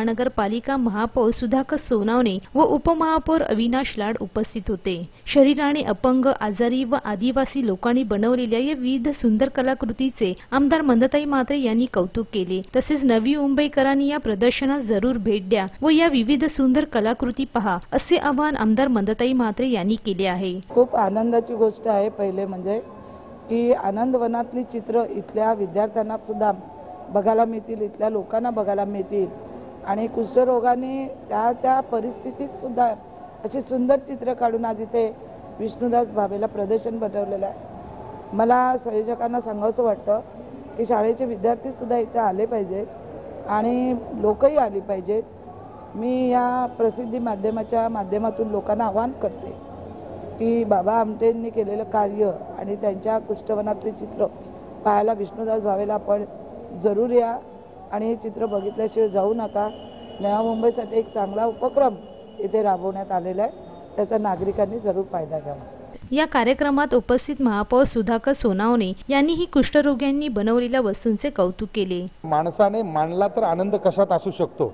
महानगरपालिका महापौर सुधाकर सोनवणे व उपमहापौर अविनाश लाड उपस्थित होते। शरीराने अपंग, आजारी व आदिवासी लोकांनी बनवलेल्या या विविध सुंदर कलाकृतीचे आमदार मंदाताई म्हात्रे यांनी कौतुक केले। तसेच नवी मुंबईकरांनी या प्रदर्शनास जरूर भेट द्या व या विविध सुंदर कलाकृती पहा, असे आवाहन आमदार मंदाताई म्हात्रे यांनी केले आहे। खूप आनंदाची गोष्ट आहे पहिले म्हणजे की आनंदवनातली चित्र इथल्या विद्यार्थ्यांना सुद्धा बघायला मिळतील, इथल्या लोकांना बघायला मिळतील आणि कुष्ठरोगाने त्या परिस्थितीत सुद्धा अशी सुंदर चित्र काढून आज इथे विष्णुदास भावेला प्रदर्शन भरवलेलं आहे। मला संयोजकांना सांगावंसं वाटतं की शाळेचे विद्यार्थी सुद्धा इथे आले पाहिजेत आणि लोकही आली पाहिजेत। मी या प्रसिद्धी माध्यमाच्या माध्यमातून लोकांना आवाहन करते की बाबा आमटेंनी केलेलं कार्य आणि त्यांच्या कुष्ठवनातली चित्र पाहायला विष्णुदास भावेला आपण जरूर या आणि हे चित्र बघितल्याशिवाय जाऊ नका। नव्या मुंबईसाठी एक चांगला उपक्रम इथे राबवण्यात आलेला आहे, त्याचा नागरिकांनी जरूर फायदा घ्यावा। या कार्यक्रमात उपस्थित महापौर सुधाकर सोनवणे यांनीही कुष्ठरोग्यांनी बनवलेल्या वस्तूंचे कौतुक केले। माणसाने मानला तर आनंद कशात असू शकतो,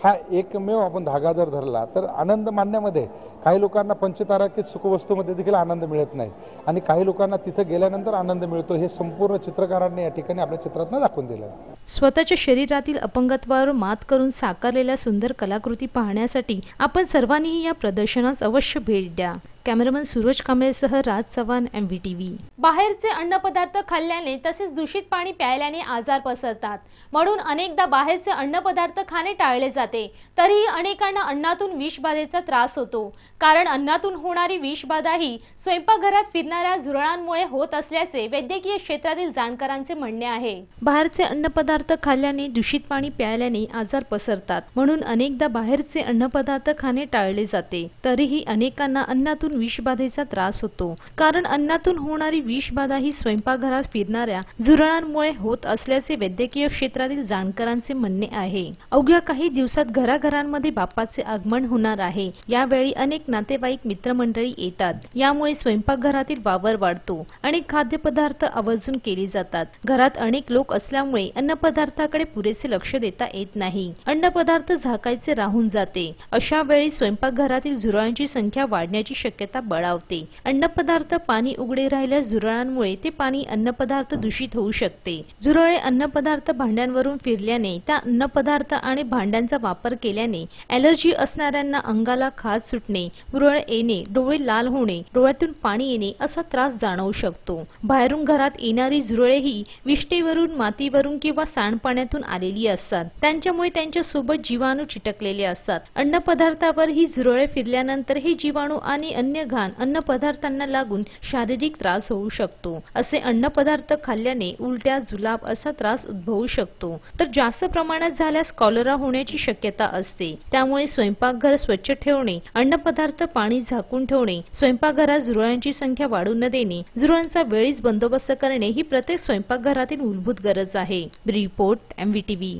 हा एकमेव आपण धागा जर धरला तर आनंद मानण्यामध्ये काही लोकांना पंचतारांकित सुखवस्तूमध्ये देखील आनंद मिळत नाही आणि काही लोकांना तिथे गेल्यानंतर आनंद मिळतो, हे संपूर्ण चित्रकारांनी या ठिकाणी आपल्या चित्रातून दाखवून दिलं। स्वतःच्या शरीरातील अपंगत्वावर मात करून साकारलेल्या सुंदर कलाकृती पाहण्यासाठी आपण सर्वांनीही या प्रदर्शनास अवश्य भेट द्या। कॅमेरामन सूरज कांबळेसह राज चव्हाण, MVTV। बाहेरचे अन्नपदार्थ खाल्ल्याने तसेच दूषित पाणी प्यायल्याने आजार पसरतात, म्हणून अनेकदा बाहेरचे अन्नपदार्थ खाणे टाळले जाते। तरीही अनेकांना अन्नातून विषबाधेचा त्रास होतो, कारण अन्नातून होणारी विषबाधा ही स्वयंपाकघरात फिरणाऱ्या झुरळांमुळे होत असल्याचे वैद्यकीय क्षेत्रातील जाणकारांचे म्हणणे आहे। बाहेरचे अन्नपदार्थ खाल्ल्याने, दूषित पाणी प्यायल्याने आजार पसरतात, म्हणून अनेकदा बाहेरचे अन्नपदार्थ खाणे टाळले जाते। तरीही अनेकांना अन्नातून विषबाधेचा त्रास होतो, कारण अन्नातून होणारी विषबाधा ही स्वयंपाकघरात फिरणाऱ्या झुरळांमुळे होत असल्याचे वैद्यकीय क्षेत्रातील जाणकारांचे म्हणणे आहे। अवघ्या काही दिवसात घराघरांमध्ये बाप्पाचे आगमन होणार आहे। यावेळी अनेक नातेवाईक, मित्रमंडळी येतात, यामुळे स्वयंपाकघरातील वावर वाढतो आणि खाद्यपदार्थ आवर्जून केले जातात। घरात अनेक लोक असल्यामुळे अन्नपदार्थाकडे पुरेसे लक्ष देता येत नाही, अन्नपदार्थ झाकायचे राहून जाते। अशा वेळी स्वयंपाकघरातील झुरळांची संख्या वाढण्याची शक्यता बळावते। अन्नपदार्थ पाणी उघडे राहिल्यास झुरळांमुळे ते पाणी अन्नपदार्थ दूषित होऊ शकते। झुरळे अन्नपदार्थ भांड्यांवरून फिरल्याने, त्या अन्नपदार्थ आणि भांड्यांचा वापर केल्याने ॲलर्जी असणाऱ्यांना अंगाला खाज सुटणे, पुरळ येणे, डोळे लाल होणे, डोळ्यातून पाणी येणे असा त्रास जाणवू शकतो। बाहेरून घरात येणारी झुरळे ही विष्ठेवरून, मातीवरून किंवा सांडपाण्यातून आलेली असतात, त्यांच्यामुळे त्यांच्या सोबत जीवाणू चिटकलेले असतात। अन्नपदार्थावर ही झुरळे फिरल्यानंतर हे जीवाणू आणि अन्य घाण अन्नपदार्थांना लागून शारीरिक त्रास होऊ शकतो। असे अन्नपदार्थ खाल्ल्याने उलट्या, जुलाब असा त्रास उद्भवू शकतो, तर जास्त प्रमाणात झाल्यास कॉलरा होण्याची शक्यता असते। त्यामुळे स्वयंपाकघर स्वच्छ ठेवणे, अन्नपदार्थ पाणी झाकून ठेवणे, स्वयंपाकघरात झुरळांची संख्या वाढू न देणे, झुरळांचा वेळीच बंदोबस्त करणे ही प्रत्येक स्वयंपाकघरातील मूलभूत गरज आहे। Report, MVTV।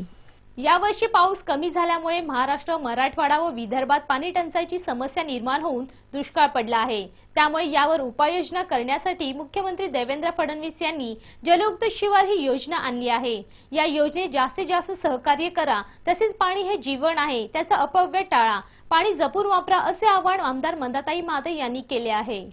यावर्षी पाऊस कमी झाल्यामुळे महाराष्ट्र, मराठवाडा व विदर्भात पाणी टंचाईची समस्या निर्माण होऊन दुष्काळ पडला आहे। त्यामुळे यावर उपाययोजना करण्यासाठी मुख्यमंत्री देवेंद्र फडणवीस यांनी जलयुक्त शिवार ही योजना आणली आहे। या योजनेत जास्तीत जास्त सहकार्य करा, तसेच पाणी हे जीवन आहे, त्याचा अपव्यय टाळा, पाणी जपून वापरा, असे आवाहन आमदार मंदाताई म्हात्रे यांनी केले आहे।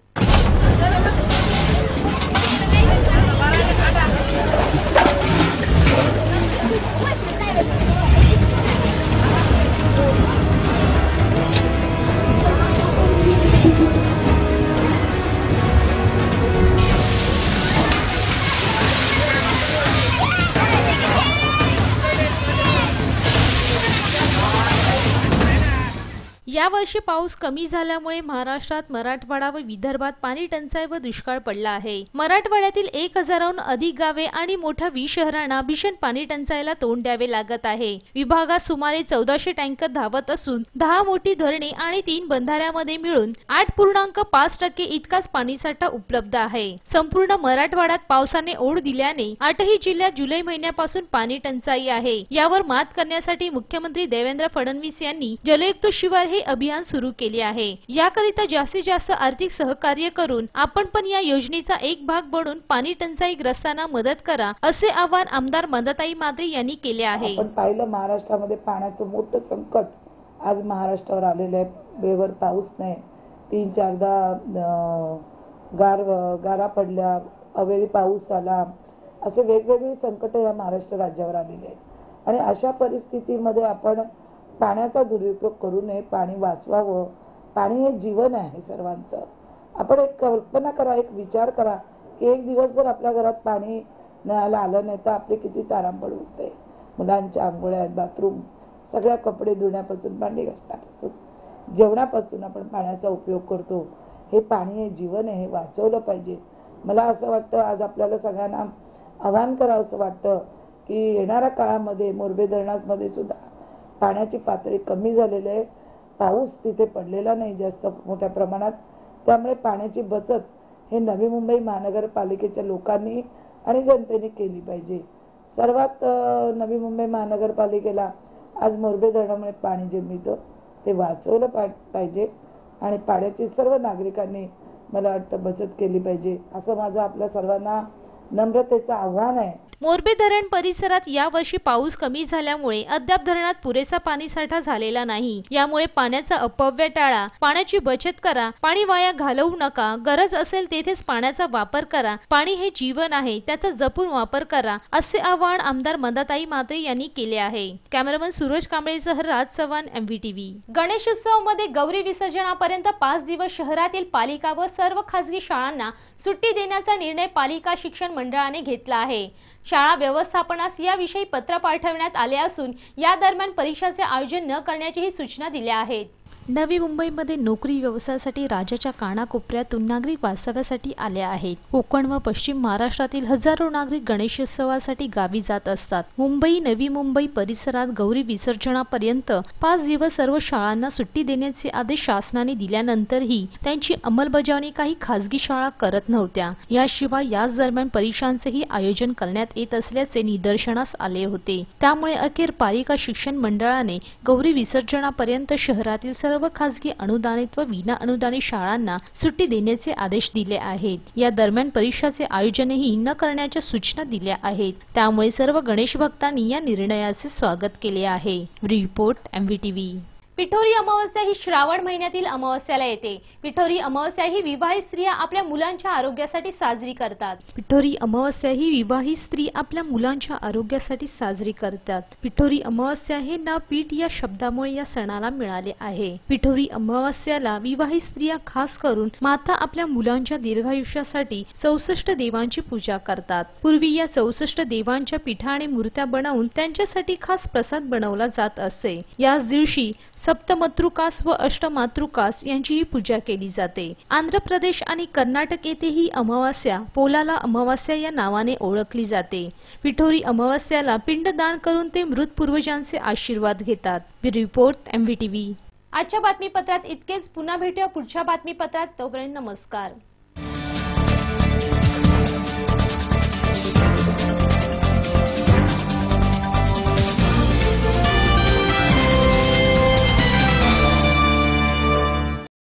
यावर्षी पाऊस कमी झाल्यामुळे महाराष्ट्रात, मराठवाडा व विदर्भात पाणी टंचाई व दुष्काळ पडला आहे। मराठवाड्यातील 1000हून अधिक गावे आणि मोठ्या 20 शहरांना भीषण पाणी टंचाईला तोंड द्यावे लागत आहे। विभागात सुमारे 1400 टँकर धावत असून 10 मोठी धरणे आणि 3 बंधाऱ्यामध्ये मिळून 8.5% इतकाच पाणीसाठा उपलब्ध आहे। संपूर्ण मराठवाड्यात पावसाने ओढ दिल्याने 8ही जिल्ह्यात जुलै महिन्यापासून पाणी टंचाई आहे। यावर मात करण्यासाठी मुख्यमंत्री देवेंद्र फडणवीस यांनी जलयुक्त शिवार हे टंचाई अभियान सुरू केले आहे। याकरिता जास्तीत जास्त आर्थिक सहकार्य करून आपण पण या योजनेचा एक भाग बनून पाणी टंचाईग्रस्तांना मदत करा, असे आवाहन आमदार मंदाताई मात्रे यांनी केले आहे। आपण पाहिलं महाराष्ट्रामध्ये पाण्याचं मोठं संकट आज महाराष्ट्रावर आलेलं आहे। वेळेवर पाऊस नाही, 3-4दा गारा पडल्या, अवेळी पाऊस आला, असे वेगवेगळी संकट या महाराष्ट्र राज्यावर आलेले आहेत। आणि अशा परिस्थितीमध्ये आपण पाण्याचा दुरुपयोग करू नये, पाणी वाचवावं। पाणी हे जीवन आहे सर्वांचं। आपण एक कल्पना करा, एक विचार करा की एक दिवस जर आपल्या घरात पाणी नळाला आलं नाही तर आपले किती तारांबळ उठते। मुलांच्या आंघोळ्या, बाथरूम, सगळ्या कपडे धुण्यापासून, भांडी घासण्यापासून, जेवणापासून आपण पाण्याचा उपयोग करतो। हे पाणी हे जीवन आहे, हे वाचवलं पाहिजे। मला असं वाटतं आज आपल्याला सगळ्यांना आवाहन करावं असं वाटतं की येणाऱ्या काळामध्ये मोरबे धरणामध्ये सुद्धा पाण्याची पातळी कमी झालेली आहे। पाऊस तिथे पडलेला नाही जास्त मोठ्या प्रमाणात, त्यामुळे पाण्याची बचत हे नवी मुंबई महानगरपालिकेच्या लोकांनी आणि जनतेने केली पाहिजे। सर्वात नवी मुंबई महानगरपालिकेला आज मोरबे धरणामुळे पाणी जे मिळतं ते वाचवलं पाहिजे आणि पाण्याची सर्व नागरिकांनी मला वाटतं बचत केली पाहिजे, असं माझं आपल्या सर्वांना नम्रतेचं आव्हान आहे। मोरबे धरण परिसरात यावर्षी पाऊस कमी झाल्यामुळे अद्याप धरणात पुरेसा पाणीसाठा झालेला नाही। यामुळे पाण्याचा अपव्यय टाळा, पाण्याची बचत करा, पाणी वाया घालवू नका, गरज असेल तेथेच पाण्याचा वापर करा। पाणी हे जीवन आहे, त्याचा जपून वापर करा, असे आवाहन आमदार मंदाताई मात्रे यांनी केले आहे। कॅमेरामन सूरज कांबळेसह राज चव्हाण, MVTV। गणेशोत्सवामध्ये गौरी विसर्जनापर्यंत 5 दिवस शहरातील पालिका व सर्व खासगी शाळांना सुट्टी देण्याचा निर्णय पालिका शिक्षण मंडळाने घेतला आहे। शाळा व्यवस्थापनास याविषयी पत्र पाठवण्यात आले असून या दरम्यान परीक्षाचे आयोजन न करण्याचीही सूचना दिल्या आहेत। नवी मुंबईमध्ये नोकरी व्यवसायासाठी राज्याच्या कानाकोपऱ्यातून नागरिक वास्तव्यासाठी आले आहेत। कोकण व पश्चिम महाराष्ट्रातील हजारो नागरिक गणेशोत्सवासाठी गावी जात असतात। मुंबई, नवी मुंबई परिसरात गौरी विसर्जनापर्यंत 5 दिवस सर्व शाळांना सुट्टी देण्याचे आदेश शासनाने दिल्यानंतरही त्यांची अंमलबजावणी काही खासगी शाळा करत नव्हत्या। याशिवाय याच दरम्यान परीक्षांचेही आयोजन करण्यात येत असल्याचे निदर्शनास आले होते। त्यामुळे अखेर पालिका शिक्षण मंडळाने गौरी विसर्जनापर्यंत शहरातील सर्व खासगी अनुदानित व विना अनुदानित शाळांना सुट्टी देण्याचे आदेश दिले आहेत। या दरम्यान परीक्षाचे आयोजनही न करण्याच्या सूचना दिल्या आहेत। त्यामुळे सर्व गणेश भक्तांनी या निर्णयाचे स्वागत केले आहे। Report, MVTV। पिठोरी अमावस्या ही श्रावण महिन्यातील अमावस्याला येते। पिठोरी अमावस्या ही विवाहित स्त्रिया आपल्या मुलांच्या आरोग्यासाठी साजरी करतात। पिठोरी अमावस्या ही विवाहित स्त्री आपल्या मुलांच्या आरोग्यासाठी साजरी करतात। पिठोरी अमावस्या हे नाव पीठ या शब्दामुळे या सणाला मिळाले आहे। पिठोरी अमावस्याला विवाहित स्त्रिया खास करून माता आपल्या मुलांच्या दीर्घायुष्यासाठी 64 देवांची पूजा करतात। पूर्वी या 64 देवांच्या पिठाने मूर्त्या बनवून त्यांच्यासाठी खास प्रसाद बनवला जात असे। याच दिवशी सप्तमातृकास व अष्टमातृकास यांचीही पूजा केली जाते। आंध्र प्रदेश आणि कर्नाटक येथेही अमावास्या पोलाला अमावास्या या नावाने ओळखली जाते। पिठोरी अमावास्याला पिंडदान करून ते मृत पूर्वजांचे आशीर्वाद घेतात। Report, MVTV। आजच्या बातमीपत्रात इतकेच। पुन्हा भेटूया पुढच्या बातमीपत्रात। तोपर्यंत नमस्कार।